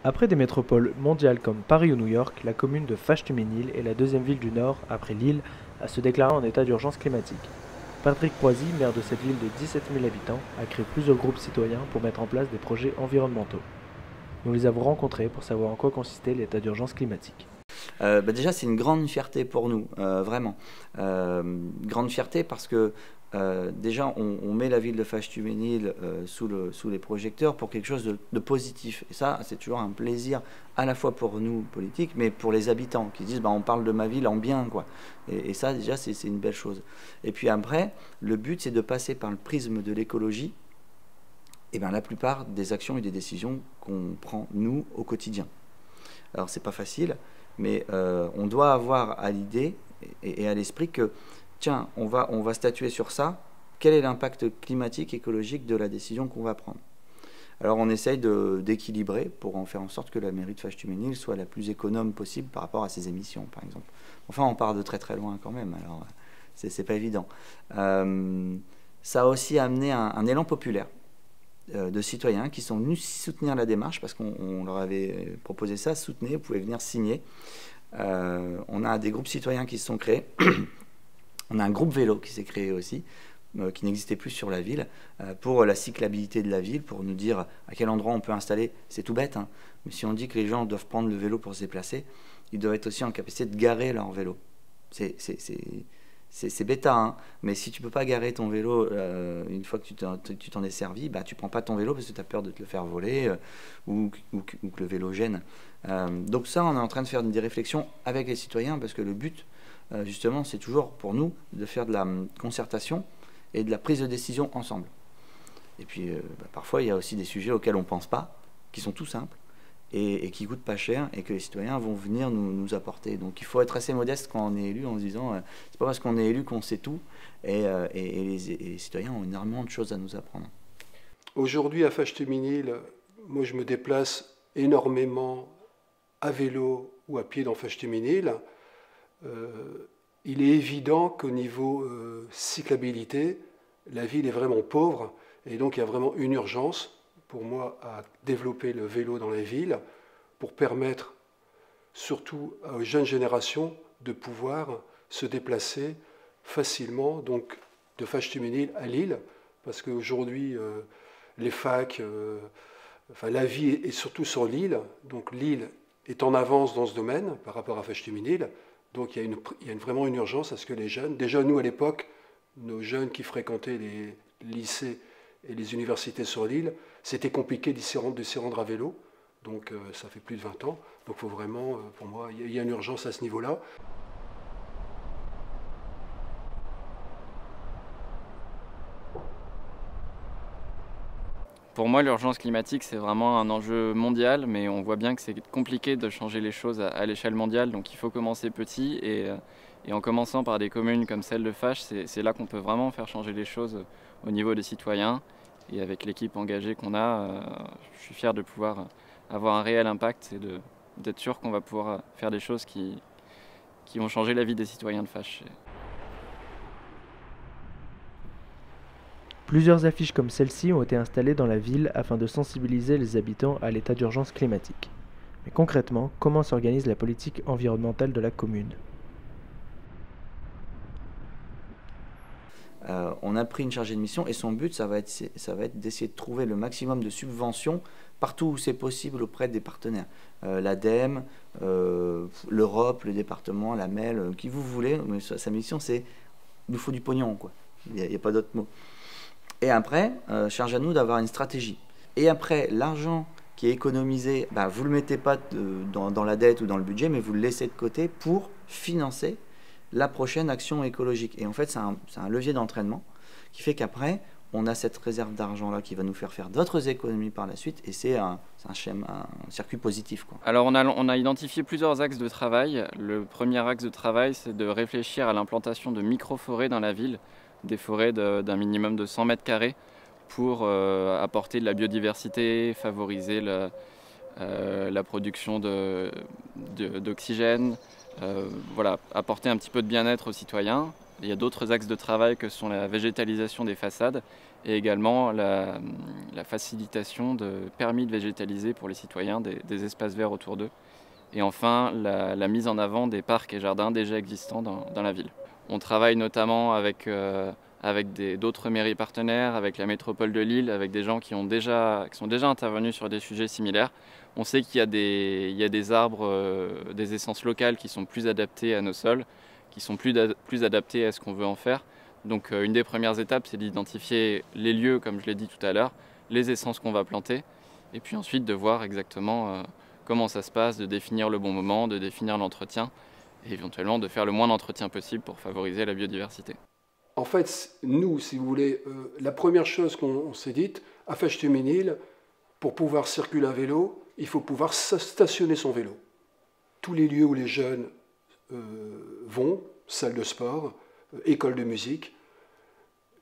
Après des métropoles mondiales comme Paris ou New York, la commune de Fâche-Tuménil est la deuxième ville du Nord, après Lille, à se déclarer en état d'urgence climatique. Patrick Poisy, maire de cette ville de 17 000 habitants, a créé plusieurs groupes citoyens pour mettre en place des projets environnementaux. Nous les avons rencontrés pour savoir en quoi consistait l'état d'urgence climatique. Déjà, c'est une grande fierté pour nous, vraiment. Grande fierté parce que déjà, on met la ville de Fâche-Tuménil sous les projecteurs pour quelque chose de positif. Et ça, c'est toujours un plaisir à la fois pour nous, politiques, mais pour les habitants qui disent on parle de ma ville en bien, quoi. Et ça, déjà, c'est une belle chose. Et puis après, le but, c'est de passer par le prisme de l'écologie la plupart des actions et des décisions qu'on prend, nous, au quotidien. Alors, c'est pas facile, mais on doit avoir à l'idée et à l'esprit que, tiens, on va statuer sur ça, quel est l'impact climatique, écologique de la décision qu'on va prendre. Alors on essaye d'équilibrer pour en faire en sorte que la mairie de Fâche-Tuménil soit la plus économe possible par rapport à ses émissions, par exemple. Enfin, on part de très très loin quand même, alors c'est pas évident. Ça a aussi amené un élan populaire de citoyens qui sont venus soutenir la démarche parce qu'on leur avait proposé ça, soutenez, vous pouvez venir signer. On a des groupes citoyens qui se sont créés. On a un groupe vélo qui s'est créé aussi, qui n'existait plus sur la ville, pour la cyclabilité de la ville, pour nous dire à quel endroit on peut installer. C'est tout bête, hein, mais si on dit que les gens doivent prendre le vélo pour se déplacer, ils doivent être aussi en capacité de garer leur vélo. C'est bêta, hein, mais si tu peux pas garer ton vélo une fois que tu t'en es servi, tu prends pas ton vélo parce que tu as peur de te le faire voler ou que le vélo gêne. Donc ça, on est en train de faire des réflexions avec les citoyens parce que le but, justement, c'est toujours pour nous de faire de la concertation et de la prise de décision ensemble. Et puis, parfois, il y a aussi des sujets auxquels on ne pense pas, qui sont tout simples et qui coûtent pas cher et que les citoyens vont venir nous apporter. Donc, il faut être assez modeste quand on est élu en se disant c'est pas parce qu'on est élu qu'on sait tout et les citoyens ont énormément de choses à nous apprendre. Aujourd'hui, à Fâche-Tuménil, moi, je me déplace énormément à vélo ou à pied dans Fâche-Tuménil. Il est évident qu'au niveau cyclabilité, la ville est vraiment pauvre et donc il y a vraiment une urgence pour moi à développer le vélo dans les villes pour permettre surtout aux jeunes générations de pouvoir se déplacer facilement donc de Fâche-Tuménil à Lille parce qu'aujourd'hui les facs, la vie est surtout sur Lille, donc Lille est en avance dans ce domaine par rapport à Fâche-Tuménil. Donc il y a vraiment une urgence à ce que les jeunes, déjà nous à l'époque, nos jeunes qui fréquentaient les lycées et les universités sur l'île, c'était compliqué de s'y rendre à vélo, donc ça fait plus de 20 ans, donc il faut vraiment, pour moi, il y a une urgence à ce niveau-là. Pour moi, l'urgence climatique, c'est vraiment un enjeu mondial, mais on voit bien que c'est compliqué de changer les choses à l'échelle mondiale, donc il faut commencer petit et en commençant par des communes comme celle de Fâche, c'est là qu'on peut vraiment faire changer les choses au niveau des citoyens. Et avec l'équipe engagée qu'on a, je suis fier de pouvoir avoir un réel impact et d'être sûr qu'on va pouvoir faire des choses qui vont changer la vie des citoyens de Fâche. Plusieurs affiches comme celle-ci ont été installées dans la ville afin de sensibiliser les habitants à l'état d'urgence climatique. Mais concrètement, comment s'organise la politique environnementale de la commune ? On a pris une chargée de mission et son but, ça va être d'essayer de trouver le maximum de subventions partout où c'est possible auprès des partenaires. L'ADEME, l'Europe, le département, la MEL, qui vous voulez. Mais sa mission, c'est il nous faut du pognon, quoi. Il n'y a pas d'autre mot. Et après, charge à nous d'avoir une stratégie. Et après, l'argent qui est économisé, vous ne le mettez pas dans la dette ou dans le budget, mais vous le laissez de côté pour financer la prochaine action écologique. Et en fait, c'est un levier d'entraînement qui fait qu'après, on a cette réserve d'argent-là qui va nous faire d'autres économies par la suite. Et c'est un circuit positif, quoi. Alors on a identifié plusieurs axes de travail. Le premier axe de travail, c'est de réfléchir à l'implantation de micro-forêts dans la ville, des forêts d'un minimum de 100 mètres carrés pour apporter de la biodiversité, favoriser la production d'oxygène, voilà, apporter un petit peu de bien-être aux citoyens. Il y a d'autres axes de travail que sont la végétalisation des façades et également la facilitation de permis de végétaliser pour les citoyens des espaces verts autour d'eux. Et enfin, la mise en avant des parcs et jardins déjà existants dans la ville. On travaille notamment avec d'autres mairies partenaires, avec la métropole de Lille, avec des gens qui sont déjà intervenus sur des sujets similaires. On sait qu'il y a des arbres, des essences locales qui sont plus adaptées à nos sols, qui sont plus adaptées à ce qu'on veut en faire. Donc une des premières étapes, c'est d'identifier les lieux, comme je l'ai dit tout à l'heure, les essences qu'on va planter, et puis ensuite de voir exactement comment ça se passe, de définir le bon moment, de définir l'entretien, et éventuellement de faire le moins d'entretien possible pour favoriser la biodiversité. En fait, nous, si vous voulez, la première chose qu'on s'est dite, à Fachtemesnil, pour pouvoir circuler à vélo, il faut pouvoir stationner son vélo. Tous les lieux où les jeunes vont, salles de sport, écoles de musique,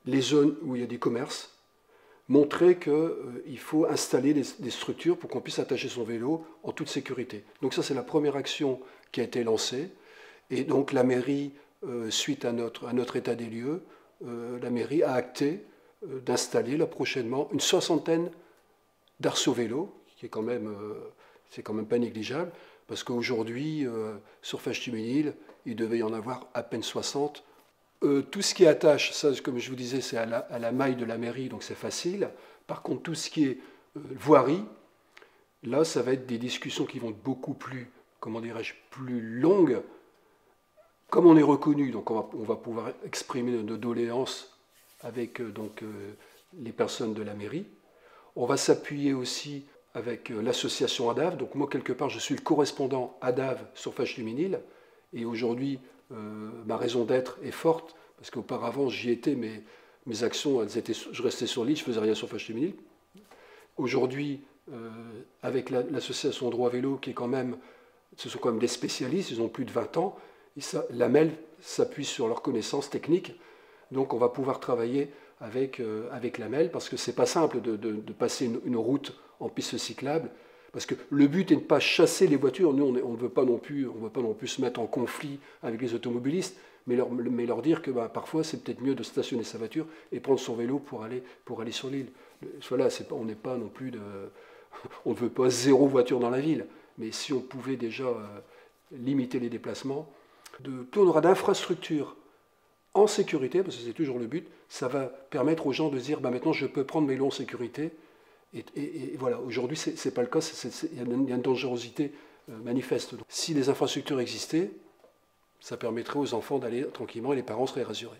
les zones où il y a des commerces, montrer qu'il faut installer des structures pour qu'on puisse attacher son vélo en toute sécurité. Donc ça, c'est la première action qui a été lancée. Et donc la mairie, suite à notre état des lieux, la mairie a acté d'installer là prochainement une 60aine d'arceaux vélos, qui est quand même, c'est quand même pas négligeable, parce qu'aujourd'hui, sur Fachtemesnil, il devait y en avoir à peine 60. Tout ce qui attache, ça, comme je vous disais, c'est à la maille de la mairie, donc c'est facile. Par contre, tout ce qui est voirie, là, ça va être des discussions qui vont être beaucoup plus, comment dirais-je, plus longues. Comme on est reconnu, donc on va pouvoir exprimer nos doléances avec les personnes de la mairie. On va s'appuyer aussi avec l'association ADAV. Donc moi, quelque part, je suis le correspondant ADAV sur Fachtemesnil. Et aujourd'hui, ma raison d'être est forte, parce qu'auparavant, j'y étais, mais mes actions, je restais sur l'île, je ne faisais rien sur Fachtemesnil. Aujourd'hui, avec l'association Droit Vélo, qui est quand même, ce sont quand même des spécialistes, ils ont plus de 20 ans, la MEL s'appuie sur leurs connaissances techniques, donc on va pouvoir travailler avec la MEL, parce que ce n'est pas simple de passer une route en piste cyclable, parce que le but est de ne pas chasser les voitures. Nous, on ne veut pas non plus se mettre en conflit avec les automobilistes, mais leur dire que parfois c'est peut-être mieux de stationner sa voiture et prendre son vélo pour aller sur l'île. Voilà, on n'est pas non plus on ne veut pas zéro voiture dans la ville, mais si on pouvait déjà limiter les déplacements, plus on aura d'infrastructures en sécurité, parce que c'est toujours le but, ça va permettre aux gens de se dire maintenant je peux prendre mes vélos en sécurité. Et voilà, aujourd'hui, ce n'est pas le cas, il y a une dangerosité manifeste. Donc, si les infrastructures existaient, ça permettrait aux enfants d'aller tranquillement et les parents seraient rassurés.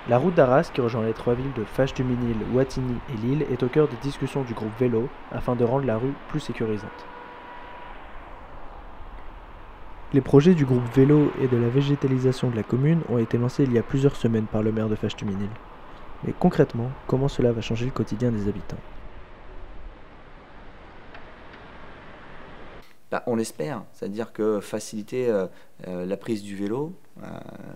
La route d'Arras, qui rejoint les trois villes de Fachtemesnil, Wattignies et Lille, est au cœur des discussions du groupe Vélo, afin de rendre la rue plus sécurisante. Les projets du groupe Vélo et de la végétalisation de la commune ont été lancés il y a plusieurs semaines par le maire de Fachtemesnil. Mais concrètement, comment cela va changer le quotidien des habitants? On l'espère, c'est-à-dire que faciliter la prise du vélo,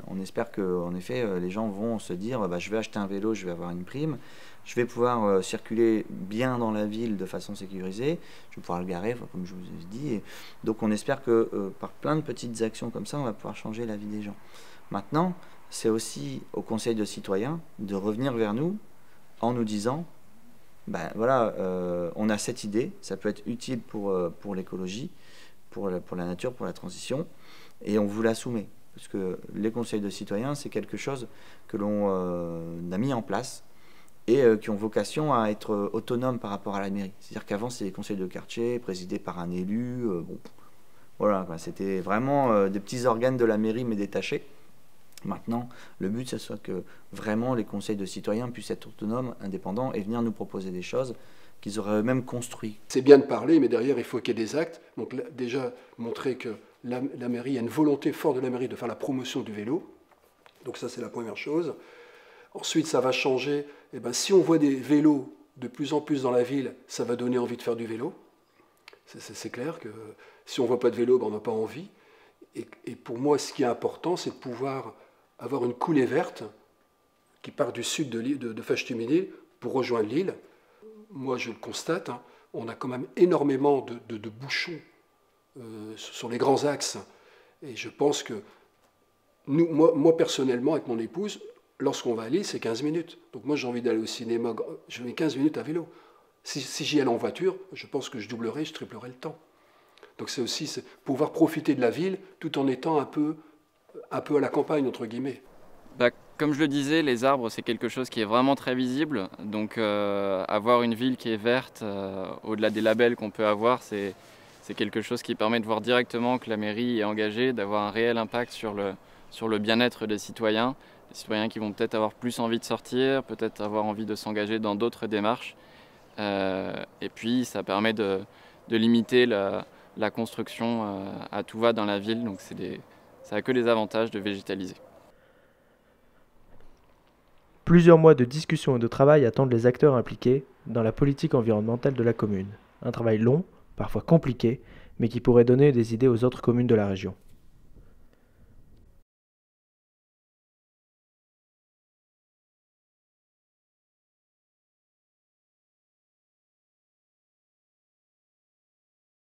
on espère qu'en effet les gens vont se dire je vais acheter un vélo, je vais avoir une prime, je vais pouvoir circuler bien dans la ville de façon sécurisée, je vais pouvoir le garer comme je vous ai dit, et donc on espère que par plein de petites actions comme ça on va pouvoir changer la vie des gens. Maintenant, c'est aussi au Conseil de citoyens de revenir vers nous en nous disant voilà, on a cette idée, ça peut être utile pour l'écologie, pour la nature, pour la transition, et on vous la soumet. Parce que les conseils de citoyens, c'est quelque chose que l'on a mis en place et qui ont vocation à être autonomes par rapport à la mairie. C'est-à-dire qu'avant, c'était des conseils de quartier présidés par un élu. Voilà, c'était vraiment des petits organes de la mairie, mais détachés. Maintenant, le but, c'est soit que vraiment les conseils de citoyens puissent être autonomes, indépendants et venir nous proposer des choses qu'ils auraient eux-mêmes construites. C'est bien de parler, mais derrière, il faut qu'il y ait des actes. Donc là, déjà, montrer que la mairie, il y a une volonté forte de la mairie de faire la promotion du vélo. Donc ça, c'est la première chose. Ensuite, ça va changer. Si on voit des vélos de plus en plus dans la ville, ça va donner envie de faire du vélo. C'est clair que si on ne voit pas de vélo, on n'a pas envie. Et pour moi, ce qui est important, c'est de pouvoir avoir une coulée verte qui part du sud de Fachtemesnil pour rejoindre Lille. Moi, je le constate, on a quand même énormément de bouchons sur les grands axes. Et je pense que moi, personnellement, avec mon épouse, lorsqu'on va à Lille, c'est 15 minutes. Donc moi, j'ai envie d'aller au cinéma, je mets 15 minutes à vélo. Si j'y allais en voiture, je pense que je doublerais, je triplerais le temps. Donc c'est aussi pouvoir profiter de la ville tout en étant un peu à la campagne, entre guillemets. Bah, comme je le disais, les arbres, c'est quelque chose qui est vraiment très visible. Donc avoir une ville qui est verte, au-delà des labels qu'on peut avoir, c'est quelque chose qui permet de voir directement que la mairie est engagée, d'avoir un réel impact sur le bien-être des citoyens qui vont peut-être avoir plus envie de sortir, peut-être avoir envie de s'engager dans d'autres démarches. Et puis ça permet de limiter la construction à tout va dans la ville, donc ça n'a que des avantages de végétaliser. Plusieurs mois de discussion et de travail attendent les acteurs impliqués dans la politique environnementale de la commune. Un travail long, parfois compliqué, mais qui pourrait donner des idées aux autres communes de la région.